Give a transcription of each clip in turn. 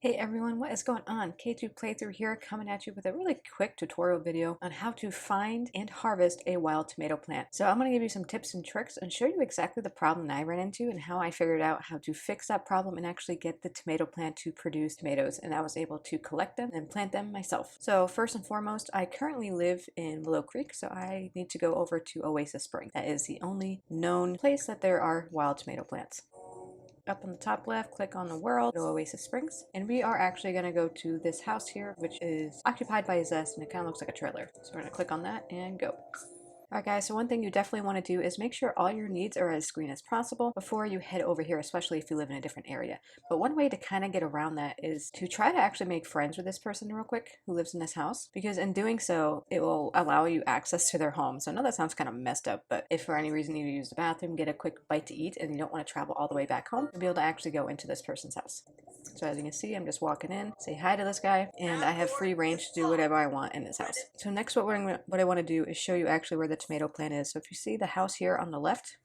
Hey everyone, what is going on? K2 Playthrough here, coming at you with a really quick tutorial video on how to find and harvest a wild tomato plant. So I'm going to give you some tips and tricks and show you exactly the problem that I ran into and how I figured out how to fix that problem and actually get the tomato plant to produce tomatoes, and I was able to collect them and plant them myself. So first and foremost, I currently live in Willow Creek, so I need to go over to Oasis Spring. That is the only known place that there are wild tomato plants. Up on the top left, click on the world, go to Oasis Springs, and we are actually going to go to this house here, which is occupied by Zest, and it kind of looks like a trailer. So we're going to click on that and go. Alright guys, so one thing you definitely want to do is make sure all your needs are as green as possible before you head over here, especially if you live in a different area. But one way to kind of get around that is to try to actually make friends with this person real quick who lives in this house, because in doing so, it will allow you access to their home. So I know that sounds kind of messed up, but if for any reason you need to use the bathroom, get a quick bite to eat, and you don't want to travel all the way back home, you'll be able to actually go into this person's house. So as you can see, I'm just walking in, say hi to this guy, and I have free range to do whatever I want in this house. So next what I want to do is show you actually where the tomato plant is. So if you see the house here on the left,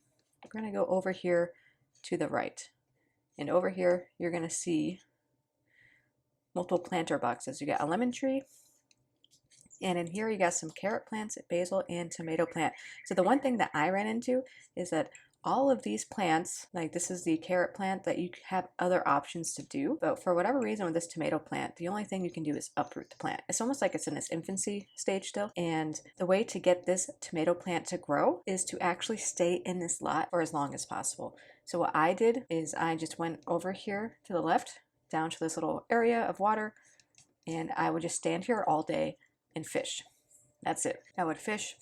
we're going to go over here to the right. And over here, you're going to see multiple planter boxes. You got a lemon tree, and in here you got some carrot plants, basil, and tomato plant. So the one thing that I ran into is that all of these plants, like this is the carrot plant, that you have other options to do, but for whatever reason with this tomato plant, the only thing you can do is uproot the plant. It's almost like it's in its infancy stage still, and the way to get this tomato plant to grow is to actually stay in this lot for as long as possible. So what I did is I just went over here to the left, down to this little area of water, and I would just stand here all day and fish. That's it. I would fish,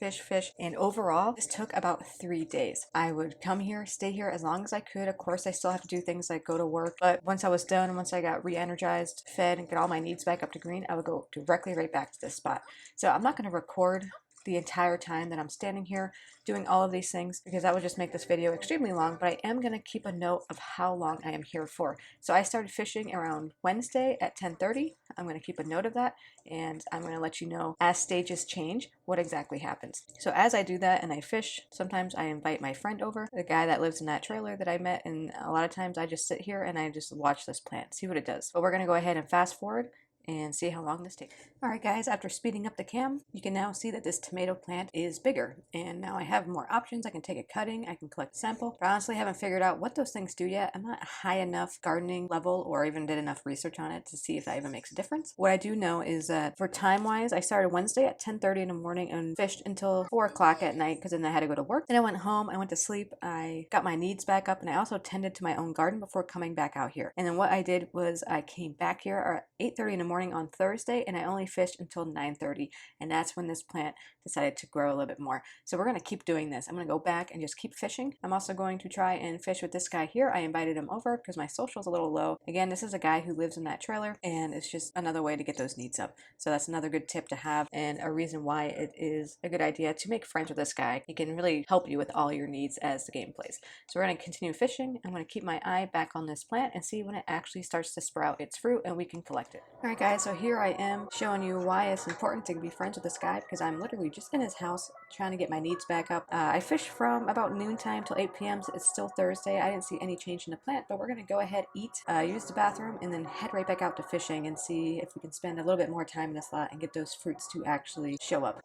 and overall, this took about 3 days. I would come here, stay here as long as I could. Of course, I still have to do things like go to work, but once I was done and once I got re-energized, fed, and get all my needs back up to green, I would go directly right back to this spot. So I'm not going to record the entire time that I'm standing here doing all of these things, because that would just make this video extremely long, but I am going to keep a note of how long I am here for. So I started fishing around Wednesday at 10:30. I'm going to keep a note of that, and I'm going to let you know as stages change what exactly happens. So as I do that and I fish, sometimes I invite my friend over, the guy that lives in that trailer that I met, and a lot of times I just sit here and I just watch this plant, see what it does. But we're going to go ahead and fast forward and see how long this takes. Alright guys, after speeding up the cam, you can now see that this tomato plant is bigger, and now I have more options. I can take a cutting, I can collect a sample, but I honestly haven't figured out what those things do yet. I'm not high enough gardening level or even did enough research on it to see if that even makes a difference. What I do know is that for time wise, I started Wednesday at 10:30 in the morning and fished until 4 o'clock at night, because then I had to go to work. Then I went home, I went to sleep, I got my needs back up, and I also tended to my own garden before coming back out here. And then what I did was I came back here at 8:30 in the morning on Thursday, and I only fished until 9:30, and that's when this plant decided to grow a little bit more. So we're going to keep doing this. I'm going to go back and just keep fishing. I'm also going to try and fish with this guy here. I invited him over because my social is a little low. Again, this is a guy who lives in that trailer, and it's just another way to get those needs up. So that's another good tip to have, and a reason why it is a good idea to make friends with this guy. He can really help you with all your needs as the game plays. So we're going to continue fishing. I'm going to keep my eye back on this plant and see when it actually starts to sprout its fruit and we can collect it. Alright guys, so here I am showing you why it's important to be friends with this guy, because I'm literally just in his house trying to get my needs back up. I fished from about noontime till 8 p.m. So it's still Thursday. I didn't see any change in the plant, but we're going to go ahead, eat, use the bathroom, and then head right back out to fishing and see if we can spend a little bit more time in this lot and get those fruits to actually show up.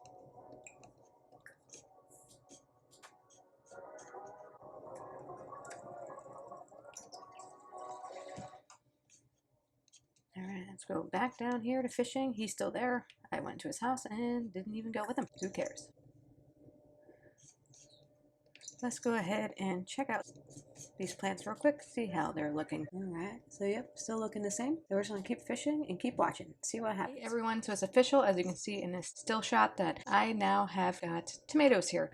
Alright, let's go back down here to fishing. He's still there. I went to his house and didn't even go with him. Who cares? Let's go ahead and check out these plants real quick, see how they're looking. Alright, so yep, still looking the same. So we're just gonna keep fishing and keep watching, see what happens. Hey everyone, so it's official, as you can see in this still shot, that I now have got tomatoes here.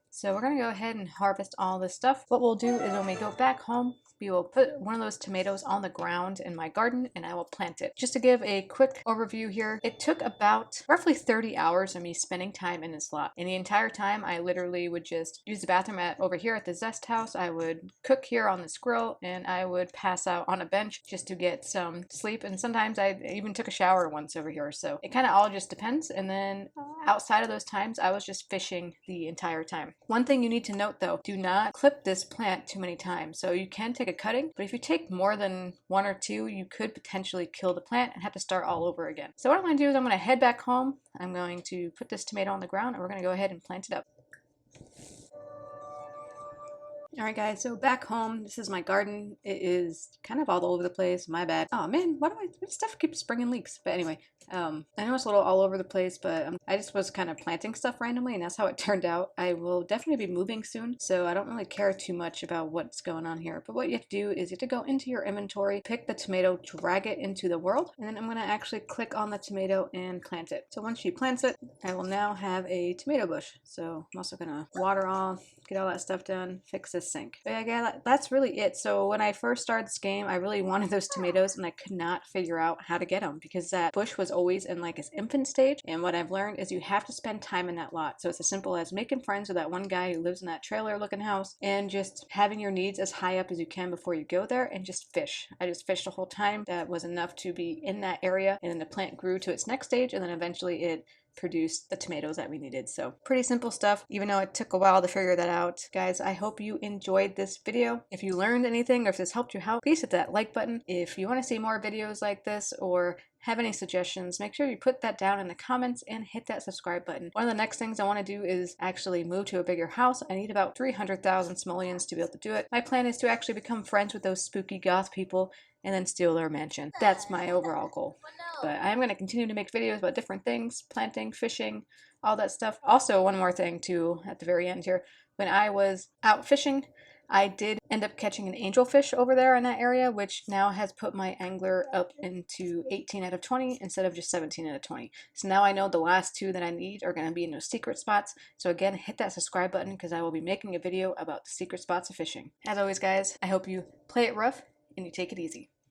So we're gonna go ahead and harvest all this stuff. What we'll do is when we go back home, we will put one of those tomatoes on the ground in my garden and I will plant it. Just to give a quick overview here, it took about roughly 30 hours of me spending time in this lot. And the entire time I literally would just use the bathroom over here at the Zest house. I would cook here on this grill, and I would pass out on a bench just to get some sleep. And sometimes I even took a shower once over here. So it kind of all just depends. And then outside of those times, I was just fishing the entire time. One thing you need to note though, do not clip this plant too many times. So you can take take a cutting, but if you take more than one or two, you could potentially kill the plant and have to start all over again. So what I'm going to do is I'm going to head back home. I'm going to put this tomato on the ground and we're going to go ahead and plant it up. Alright guys, so back home, this is my garden. It is kind of all over the place, my bad. Oh man, why stuff keeps springing leaks? But anyway, I know it's a little all over the place, but I just was kind of planting stuff randomly and that's how it turned out. I will definitely be moving soon, so I don't really care too much about what's going on here. But what you have to do is you have to go into your inventory, pick the tomato, drag it into the world, and then I'm going to actually click on the tomato and plant it. So once she plants it, I will now have a tomato bush. So I'm also going to water all, get all that stuff done, fix this sink. But yeah, that's really it. So when I first started this game, I really wanted those tomatoes and I could not figure out how to get them because that bush was always in like its infant stage. And what I've learned is you have to spend time in that lot. So it's as simple as making friends with that one guy who lives in that trailer looking house and just having your needs as high up as you can before you go there and just fish. I just fished the whole time. That was enough to be in that area, and then the plant grew to its next stage, and then eventually it produced the tomatoes that we needed. So pretty simple stuff, even though it took a while to figure that out. Guys, I hope you enjoyed this video. If you learned anything or if this helped you out, please hit that like button. If you want to see more videos like this or have any suggestions, make sure you put that down in the comments and hit that subscribe button. One of the next things I want to do is actually move to a bigger house. I need about 300,000 simoleons to be able to do it. My plan is to actually become friends with those spooky goth people and then steal their mansion. That's my overall goal. But I'm going to continue to make videos about different things, planting, fishing, all that stuff. Also, one more thing too, at the very end here. When I was out fishing, I did end up catching an angelfish over there in that area, which now has put my angler up into 18 out of 20 instead of just 17 out of 20. So now I know the last two that I need are going to be in those secret spots. So again, hit that subscribe button because I will be making a video about the secret spots of fishing. As always, guys, I hope you play it rough and you take it easy.